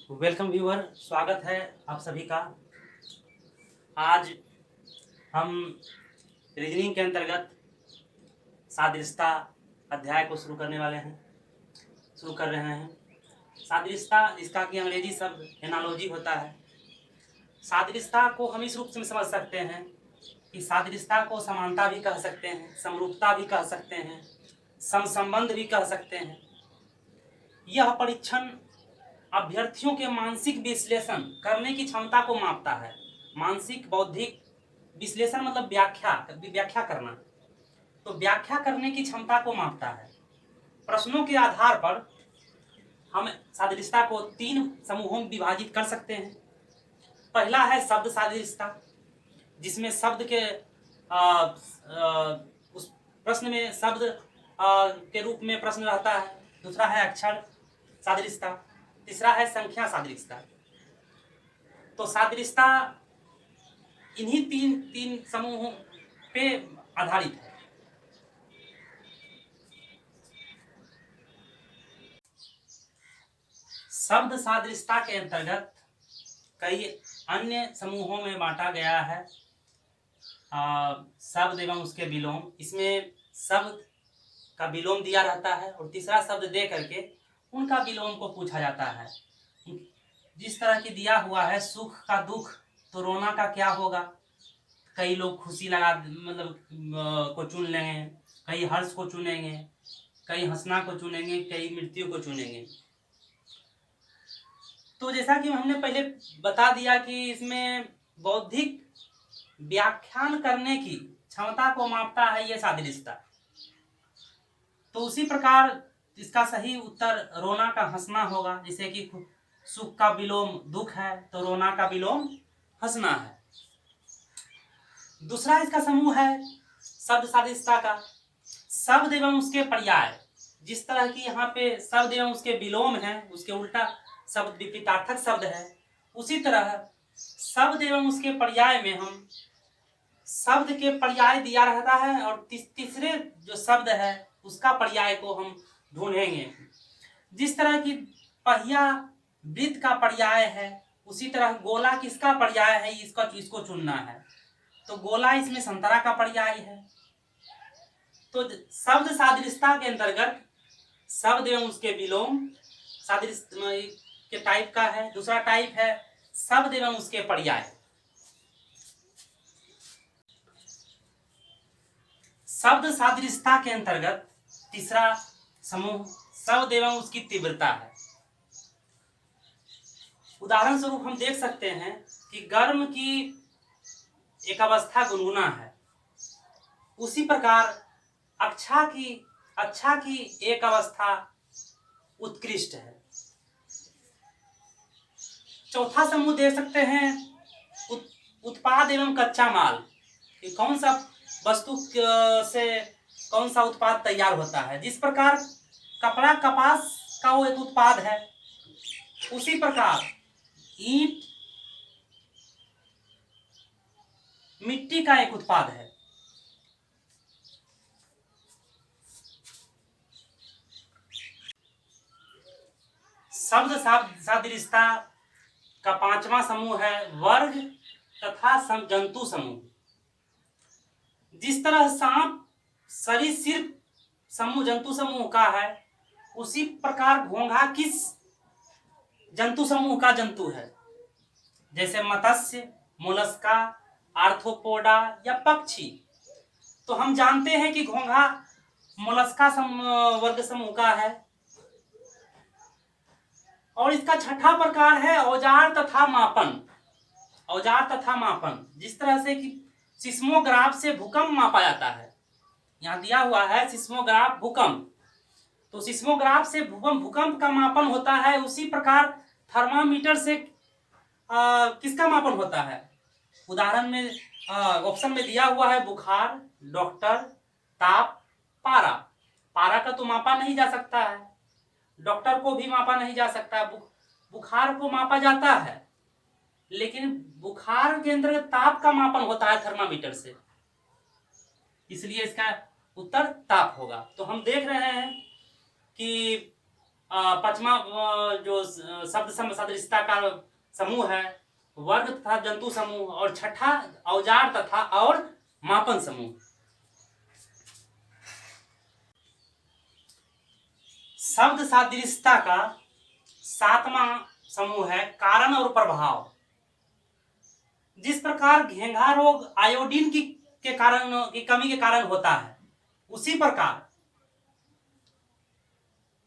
Welcome viewer, स्वागत है आप सभी का। आज हम रीजनिंग के अंतर्गत सादृश्यता अध्याय को शुरू कर रहे हैं। सादृश्यता, इसका कि अंग्रेजी शब्द एनालॉजी होता है। सादृश्यता को हम इस रूप में समझ सकते हैं कि सादृश्यता को समानता भी कह सकते हैं, समरूपता भी कह सकते हैं, समसंबंध भी कह सकते हैं। यह परीक्षण अभ्यर्थियों के मानसिक विश्लेषण करने की क्षमता को मापता है। मानसिक बौद्धिक विश्लेषण मतलब व्याख्या करना, तो व्याख्या करने की क्षमता को मापता है। प्रश्नों के आधार पर हम सादृश्यता को 3 समूहों में विभाजित कर सकते हैं। पहला है शब्द सादृश्यता, जिसमें शब्द के उस प्रश्न में शब्द के रूप में प्रश्न रहता है। दूसरा है अक्षर सादृश्यता, तीसरा है संख्या सादृश्यता। तो सादृश्यता इन्हीं तीन समूहों पे आधारित है। शब्द सादृश्यता के अंतर्गत कई अन्य समूहों में बांटा गया है। शब्द एवं उसके विलोम, इसमें शब्द का विलोम दिया रहता है और तीसरा शब्द दे करके उनका विलोम को पूछा जाता है। जिस तरह की दिया हुआ है, सुख का दुख तो रोना का क्या होगा। कई लोग खुशी लगा को चुन लेंगे, कई हर्ष को चुनेंगे, कई हंसना को चुनेंगे, कई मृत्यु को चुनेंगे। तो जैसा कि हमने पहले बता दिया कि इसमें बौद्धिक व्याख्यान करने की क्षमता को मापता है ये सादृश्यता। तो उसी प्रकार इसका सही उत्तर रोना का हंसना होगा। जैसे कि सुख का विलोम दुख है तो रोना का विलोम हंसना है। दूसरा इसका समूह है शब्द सादृश्यता का, शब्द एवं उसके पर्याय। जिस तरह की यहाँ पे शब्द एवं उसके विलोम है, उसके उल्टा शब्द विपरीतार्थक शब्द है, उसी तरह शब्द एवं उसके पर्याय में हम शब्द के पर्याय दिया रहता है और तीसरे जो शब्द है उसका पर्याय को हम ढूंढेंगे। जिस तरह की पहिया वृत्त का पर्याय है, उसी तरह गोला किसका पर्याय है, इसको चुनना है। तो गोला इसमें संतरा का पर्याय है। तो शब्द सादृश्यता के अंतर्गत शब्द एवं उसके विलोम सादृश्य के टाइप का है। दूसरा टाइप है शब्द एवं उसके पर्याय। शब्द सादृश्यता के अंतर्गत तीसरा समूह शब्द एवं उसकी तीव्रता है। उदाहरण स्वरूप हम देख सकते हैं कि गर्म की एक अवस्था गुनगुना है, उसी प्रकार अच्छा की एक अवस्था उत्कृष्ट है। चौथा समूह देख सकते हैं उत्पाद एवं कच्चा माल, कि कौन सा वस्तु से कौन सा उत्पाद तैयार होता है। जिस प्रकार कपड़ा कपास का वो एक उत्पाद है, उसी प्रकार ईंट मिट्टी का एक उत्पाद है। शब्द सादृश्यता का 5वां समूह है वर्ग तथा जंतु समूह। जिस तरह सांप सरीसृप समूह जंतु समूह का है, उसी प्रकार घोंघा किस जंतु समूह का जंतु है। जैसे मत्स्य, मोलस्का, आर्थ्रोपोडा या पक्षी। तो हम जानते हैं कि घोंघा मोलस्का वर्ग समूह का है। और इसका छठा प्रकार है औजार तथा मापन। औजार तथा मापन, जिस तरह से कि सिस्मोग्राफ से भूकंप मापा जाता है। यहाँ दिया हुआ है सिस्मोग्राफ भूकंप, तो सिस्मोग्राफ से भूकंप का मापन होता है। उसी प्रकार थर्मामीटर से किसका मापन होता है। उदाहरण में ऑप्शन में दिया हुआ है बुखार, डॉक्टर, ताप, पारा। पारा का तो मापा नहीं जा सकता है, डॉक्टर को भी मापा नहीं जा सकता। बुखार को मापा जाता है, लेकिन बुखार के अंदर ताप का मापन होता है थर्मामीटर से, इसलिए इसका उत्तर ताप होगा। तो हम देख रहे हैं कि पांचवा जो शब्द सादृश्यता का समूह है वर्ग तथा जंतु समूह, और छठा औजार तथा और मापन समूह। शब्द सादृश्यता का सातवां समूह है कारण और प्रभाव। जिस प्रकार घेंघा रोग आयोडीन की कमी के कारण होता है, उसी प्रकार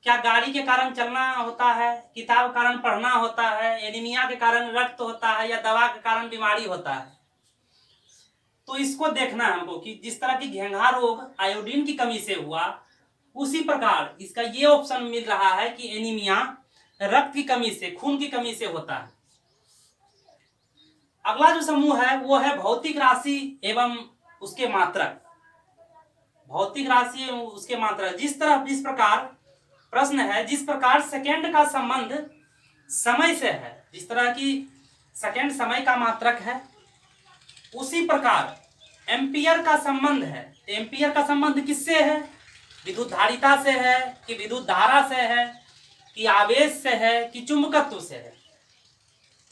क्या गाड़ी के कारण चलना होता है, किताब के कारण पढ़ना होता है, एनीमिया के कारण रक्त होता है, या दवा के कारण बीमारी होता है। तो इसको देखना है हमको कि जिस तरह की घेंघा रोग आयोडीन की कमी से हुआ, उसी प्रकार इसका ये ऑप्शन मिल रहा है कि एनीमिया रक्त की कमी से, खून की कमी से होता है। अगला जो समूह है वो है भौतिक राशि एवं उसके मात्रक। भौतिक राशि एवं उसके मात्रक, जिस प्रकार प्रश्न है, जिस प्रकार सेकेंड का संबंध समय से है, जिस तरह की सेकेंड समय का मात्रक है, उसी प्रकार एम्पियर का संबंध है। एम्पियर का संबंध किससे है? विद्युत धारिता से है कि विद्युत धारा से है कि आवेश से है कि चुंबकत्व से है।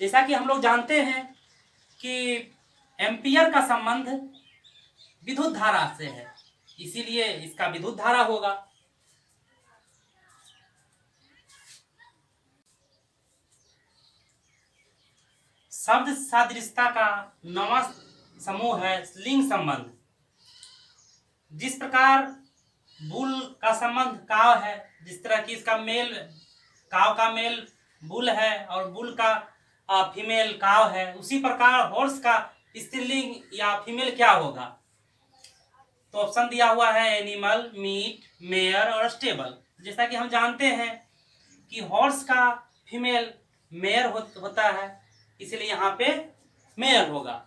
जैसा कि हम लोग जानते हैं कि एम्पियर का संबंध विद्युत धारा से है, इसीलिए इसका विद्युत धारा होगा। शब्द सादृश्यता का नौवां समूह है लिंग संबंध। जिस प्रकार बुल का संबंध काव है, जिस तरह की इसका मेल, काव का मेल बुल है और बुल का फीमेल काव है, उसी प्रकार हॉर्स का स्त्रीलिंग या फीमेल क्या होगा? तो ऑप्शन दिया हुआ है एनिमल, मीट, मेयर और स्टेबल। जैसा कि हम जानते हैं कि हॉर्स का फीमेल मेयर होता है, इसलिए यहाँ पे मेयर होगा।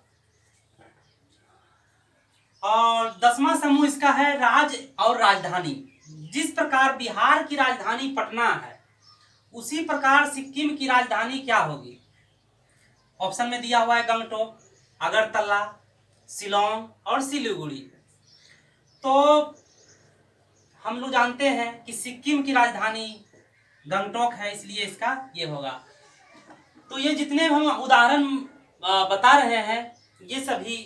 और 10वां समूह इसका है राज्य और राजधानी। जिस प्रकार बिहार की राजधानी पटना है, उसी प्रकार सिक्किम की राजधानी क्या होगी? ऑप्शन में दिया हुआ है गंगटोक, अगरतला, शिलोंग और सिलीगुड़ी। तो हम लोग जानते हैं कि सिक्किम की राजधानी गंगटोक है, इसलिए इसका ये होगा। तो ये जितने हम उदाहरण बता रहे हैं, ये सभी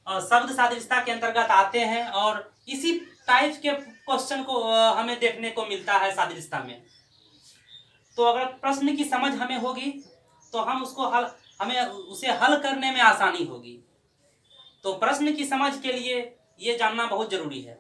शब्द सादृश्यता के अंतर्गत आते हैं, और इसी टाइप के क्वेश्चन को हमें देखने को मिलता है सादृश्यता में। तो अगर प्रश्न की समझ हमें होगी तो हमें उसे हल करने में आसानी होगी। तो प्रश्न की समझ के लिए ये जानना बहुत जरूरी है।